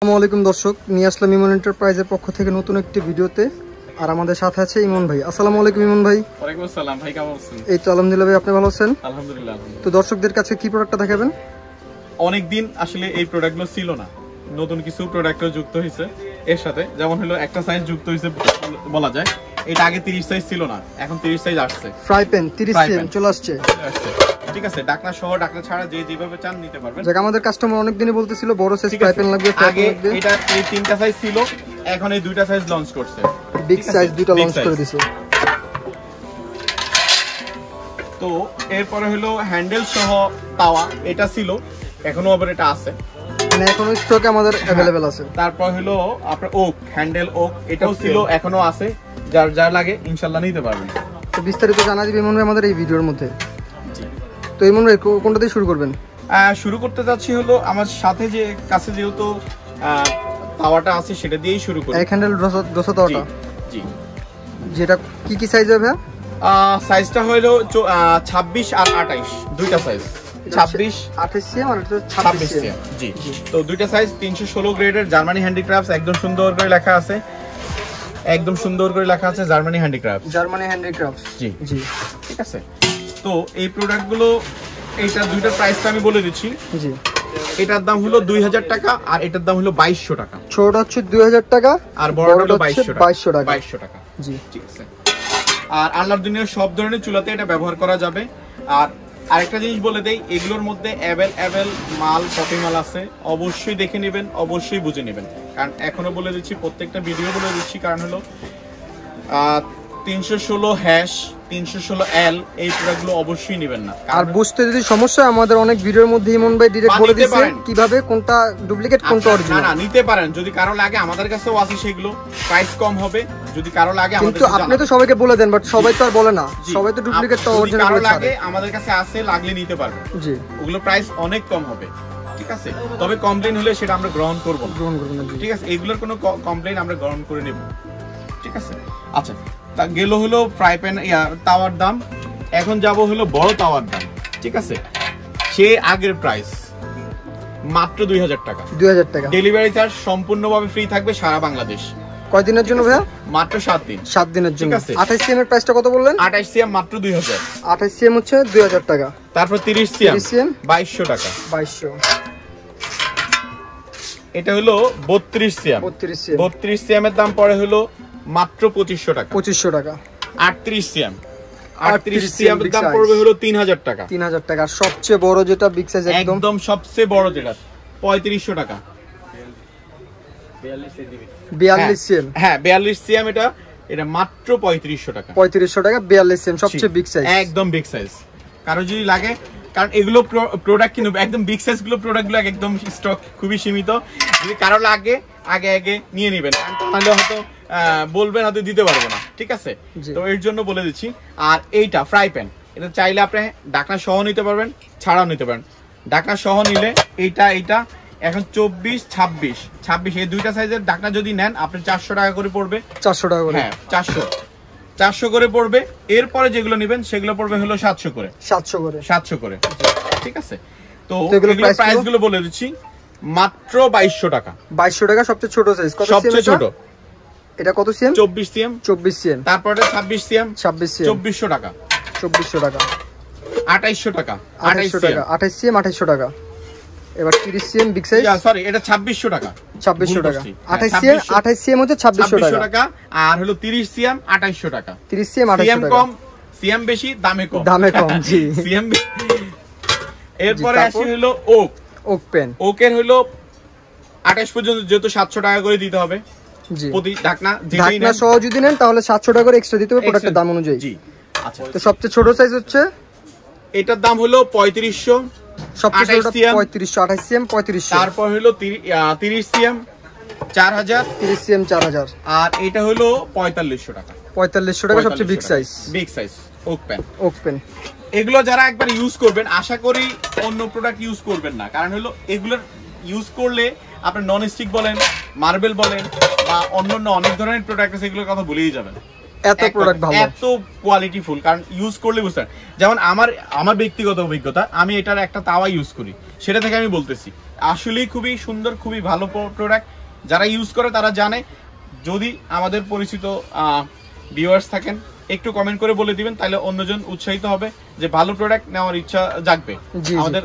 আসসালামু আলাইকুম দর্শক, নিয়ে আসলাম ইমন এন্টারপ্রাইজের পক্ষ থেকে নতুন একটি ভিডিওতে। আর আমাদের সাথে আছে ইমন ভাই। আসসালামু আলাইকুম ইমন ভাই। ওয়ালাইকুম আসসালাম ভাই, কেমন আছেন? এই তো আলহামদুলিল্লাহ ভাই, আপনি ভালো আছেন? আলহামদুলিল্লাহ। তো দর্শকদের কাছে কি প্রোডাক্টটা দেখাবেন? অনেক দিন আসলে এই প্রোডাক্টগুলো ছিল না, নতুন কিছু প্রোডাক্টও যুক্ত হয়েছে এর সাথে। যেমন হলো একটা সাইজ যুক্ত হয়েছে বলা যায়, এটা আগে 30 সাইজ ছিল না, এখন 30 সাইজ আসছে। ফ্রাই প্যান 30 সিএম চলে আসছে। ঠিক আছে, ডাকনা সহ ডাকনা ছাড়া যে যেভাবে চান নিতে পারবেন। যাক, আমাদের কাস্টমার অনেক দিনই বলতেছিল বড় সাইজ ফ্রাই প্যান লাগবে। আগে এটা এই তিনটা সাইজ ছিল, এখন এই দুইটা সাইজ লঞ্চ করছে, বিগ সাইজ দুইটা লঞ্চ করে দিয়েছে। তো এরপরে হলো হ্যান্ডেল সহ তাওয়া, এটা ছিল, এখনো আবার এটা আছে, মানে এখনো স্টকে আমাদের अवेलेबल আছে। তারপর হলো আপনার ওক, হ্যান্ডেল ওক, এটাও ছিল, এখনো আছে, যার যা লাগে ইনশাআল্লাহ নিতে পারবেন। তো বিস্তারিত জানা দিবে ইমন ভাই আমাদের এই ভিডিওর মধ্যে। তো ইমন ভাই কোনটা দিয়ে শুরু করবেন? শুরু করতে যাচ্ছি হলো আমার সাথে যে কাছে যেহেতু তাওয়াটা আছে সেটা দিয়েই শুরু করি। এক হ্যান্ডেল দোসা তাওয়াটা। জি, যেটা কি সাইজ হবে? সাইজটা হলো 26 আর 28, দুইটা সাইজ, 26 28 সিএম আর 26 সিএম। জি, তো দুইটা সাইজ 316 গ্রেডের জার্মানি হ্যান্ডিক্রাফটস, একদম সুন্দর করে লেখা আছে, একদম সুন্দর করে লেখা আছে জার্মানি হ্যান্ডিক্রাফটস। জার্মানি হ্যান্ডিক্রাফটস, জি জি, ঠিক আছে। তো এই প্রোডাক্টগুলো, এইটা দুইটার প্রাইসটা আমি বলে দিচ্ছি। জি, এটার দাম হলো 2000 টাকা আর এটার দাম হলো 2200 টাকা। ছোটটা হচ্ছে 2000 টাকা আর বড়টা হলো 2200 টাকা। 2200 টাকা। জি, ঠিক আছে। আর আল্লাহর দুনিয়ার সব ধরনের চুলাতে এটা ব্যবহার করা যাবে। আর আরেকটা জিনিস বলে দেই, এগুলোর মধ্যে অ্যাভেলেবল মাল, শপিং মাল আছে, অবশ্যই দেখে নেবেন, অবশ্যই বুঝে নেবেন। কারণ এখনো বলে দিচ্ছি, প্রত্যেকটা ভিডিও বলে দিচ্ছি, কারণ হলো 316 হ্যাশ, 316 এল এই প্রোডাক্টগুলো অবশ্যই নেবেন না। আর বুঝতে যদি সমস্যা, আমাদের অনেক ভিডিওর মধ্যে ইমন ভাই ডাইরেক্ট বলে দিয়েছে কিভাবে কোনটা ডুপ্লিকেট কোনটা অরিজিনাল। না, নিতে পারেন, যদি কারো লাগে আমাদের কাছেও আছে, সেগুলো প্রাইস কম হবে, যদি কারো লাগে আমাদের কিন্তু আপনি তো সবাইকে বলে দেন, বাট সবাই তো আর বলে না, সবাই তো ডুপ্লিকেট তো অরিজিনাল কারো লাগে আমাদের কাছে আছে, লাগলে নিতে পারবেন। জি, ওগুলো প্রাইস অনেক কম হবে, ঠিক আছে। তবে কমপ্লেইন হলে সেটা আমরা গ্রহণ করব না, ঠিক আছে। এগুলোর কোনো কমপ্লেইন আমরা গ্রহণ করে নেব, ঠিক আছে। আচ্ছা, তা গেল হলো ফ্রাই প্যান তাওয়ার দাম। এখন যাব হলো বড় তাওয়ার দাম, ঠিক আছে। সে আগের প্রাইস মাত্র 2000 টাকা। 2000 টাকা ডেলিভারি চার্জ সম্পূর্ণভাবে ফ্রি থাকবে সারা বাংলাদেশ। কয় দিনের জন্য ভাইয়া? মাত্র 7 দিন। 7 দিনের জন্য। 28 সিএম এর প্রাইসটা কত বললেন? 28 সিএম মাত্র 2000। 28 সিএম হচ্ছে 2000 টাকা। তারপর 30 সিএম 2200 টাকা। 2200। এটা হলো 32 সিএম। 32 সিএম এর দাম পড়ে হলো মাত্র 2500 টাকা। 2500 টাকা। 38 সিএম, 38 সিএম এর দাম পড়বে হলো 3000 টাকা। 3000 টাকা। সবচেয়ে বড় যেটা বিগ সাইজ, একদম সবচেয়ে বড় যেটা 3500 টাকা। 42 সিএম। হ্যাঁ, 42 সিএম, এটা মাত্র 3500 টাকা। 3500 টাকা 42 সিএম, সবচেয়ে বিগ সাইজ, একদম বিগ সাইজ। কারো যদি লাগে, কারণ এগুলো প্রোডাক্ট কিন্তু একদম বিগ সাইজ গুলো, প্রোডাক্টগুলো একদম স্টক খুবই সীমিত, যদি কারো লাগে আগে নিয়ে নেবেন, তাহলে হয়তো বলবেন হয়তো দিতে পারবো না, ঠিক আছে। তো এর জন্য বলে দিচ্ছি। আর এইটা ফ্রাই প্যান, এটা চাইলে আপনি ঢাকনা সহ নিতে পারবেন, ছাড়াও নিতে পারেন। ঢাকনা সহ নিলে এইটা এখন 24, 26 এই দুইটা সাইজের ঢাকনা যদি নেন, আপনি 400 টাকা করে পড়বে। 400 টাকা করে? হ্যাঁ, 400 করে পড়বে। এরপরে যেগুলো নেবেন সেগুলো পড়বে হলো 700 করে। 700 করে, ঠিক আছে। তো এগুলো প্রাইস গুলো বলে দিচ্ছি, মাত্র 2200 টাকা। 2200 টাকা সবচেয়ে ছোট সাইজ। সবচেয়ে ছোট এটা কত সিএম? 24 সিএম। 24 সিএম। তারপরে 26 সিএম। 26 সিএম 2400 টাকা। 2400 টাকা। 2800 টাকা। 2800 টাকা। 28 সিএম 2800 টাকা। এবার 30 সিএম বিগ সাইজ, সরি এটা 2600 টাকা। 2600 টাকা। 28 সিএম হচ্ছে 2600 টাকা। আর হলো 30 সিএম 2800 টাকা। 30 সিএম 2800 টাকা। কম, সিএম বেশি, দামে কম। জি, সিএম। এরপরে আসি হলো ওক পেন। ওকের হলো 28 পর্যন্ত, যেহেতু 700 টাকা করে দিতে হবে প্রতি ঢাকনা। ঢাকনা সহ যদি নেন তাহলে 700 টাকা করে এক্সট্রা দিতে হবে প্রোডাক্টের দাম অনুযায়ী। জি, আচ্ছা। তো সবচেয়ে ছোট সাইজ হচ্ছে, এটার দাম হলো 3500। সবচেয়ে ছোট 3500। 28 সিএম 3500। তারপর হলো 30 সিএম 4000। 30 সিএম 4000। আর এটা হলো 4500 টাকা। 4500 টাকা সবচেয়ে বিগ সাইজ ওক পেন। এগুলো যারা একবার ইউজ করবেন, আশা করি অন্য প্রোডাক্ট ইউজ করবেন না। কারণ হলো এগুলোর ইউজ করলে আপনি নন স্টিক বলেন, মার্বেল বলেন, বা অন্যান্য অনেক ধরনের প্রোডাক্ট আছে, এগুলোর কথা ভুলেই যাবেন। এত প্রোডাক্ট ভালো, এত কোয়ালিটি ফুল। কারণ ইউজ করলে বুঝতেন, যেমন আমার ব্যক্তিগত অভিজ্ঞতা, আমি এটার একটা তাওয়া ইউজ করি, সেটা থেকে আমি বলতেছি আসলেই খুবই সুন্দর, খুবই ভালো প্রোডাক্ট। যারা ইউজ করে তারা জানে। যদি আমাদের পরিচিত ভিউয়ার্স থাকেন একটু কমেন্ট করে বলে দিবেন, তাহলে অন্যজন উৎসাহিত হবে যে ভালো প্রোডাক্ট নেওয়ার ইচ্ছা জাগবে। আমাদের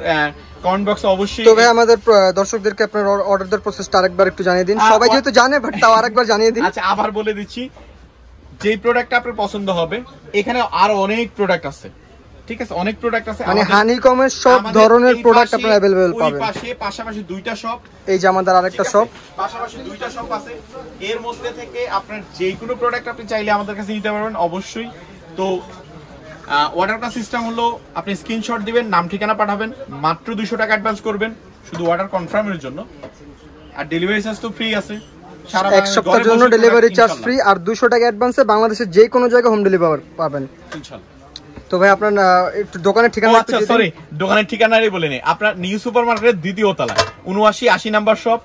কমেন্ট বক্সে অবশ্যই। তো ভাই আমাদের দর্শকদেরকে আপনার অর্ডার দেওয়ার প্রসেসটা আরেকবার একটু জানিয়ে দিন। সবাই যেহেতু জানে, বাট তাও আরেকবার জানিয়ে দিন। আচ্ছা, আবার বলে দিচ্ছি, যে প্রোডাক্টটা আপনার পছন্দ হবে, এখানে আরো অনেক প্রোডাক্ট আছে, ঠিক আছে, অনেক প্রোডাক্ট আছে, মানে হানিকমের সব ধরনের প্রোডাক্ট আপনারা अवेलेबल পাবেন। পাশাপাশি দুইটা শপ, এই যে আমাদের আরেকটা শপ, পাশাপাশি দুইটা শপ আছে। এর মধ্যে থেকে আপনার যে কোনো প্রোডাক্ট আপনি চাইলে আমাদের কাছে নিতে পারবেন অবশ্যই। তো অর্ডারটা সিস্টেম হলো, আপনি স্ক্রিনশট দিবেন, নাম ঠিকানা পাঠাবেন, মাত্র 200 টাকা অ্যাডভান্স করবেন শুধু অর্ডার কনফার্মের জন্য। আর ডেলিভারি চার্জ তো ফ্রি আছে, এক সপ্তাহের জন্য ডেলিভারি চার্জ ফ্রি। আর 200 টাকা অ্যাডভান্সে বাংলাদেশের যে কোনো জায়গায় হোম ডেলিভারি পাবেন ইনশাআল্লাহ। তো ভাই আপনার একটু দোকানের ঠিকানা। আচ্ছা সরি, দোকানের ঠিকানাই বলে নেই। আপনার নিউ সুপার মার্কেটের দ্বিতীয় তলায় 79-80 নাম্বার শপ।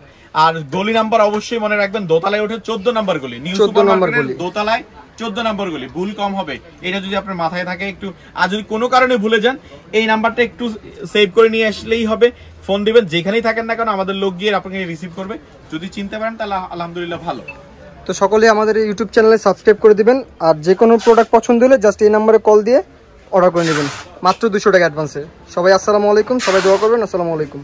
আর গলি নাম্বার অবশ্যই মনে রাখবেন, দোতলায় ওঠে 14 নাম্বার গলি, নিউ সুপার মার্কেটের দোতলায় 14 নাম্বার গলি। ভুল কম হবে, এটা যদি আপনার মাথায় থাকে একটু। আর যদি কোনো কারণে ভুলে যান, এই নাম্বারটা একটু সেভ করে নিয়ে আসলেই হবে। ফোন দিবেন, যেখানেই থাকেন না কেন আমাদের লোক গিয়ে আপনাকে রিসিভ করবে। যদি চিনতে পারেন তাহলে আলহামদুলিল্লাহ ভালো। তো সকলেই আমাদের ইউটিউব চ্যানেলে সাবস্ক্রাইব করে দিবেন। আর যে কোনো প্রোডাক্ট পছন্দ হলে জাস্ট এই নাম্বারে কল দিয়ে অর্ডার করে নেবেন, মাত্র 200 টাকা অ্যাডভান্সে। সবাই আসসালামু আলাইকুম, সবাই দোয়া করবেন। আসসালামু আলাইকুম।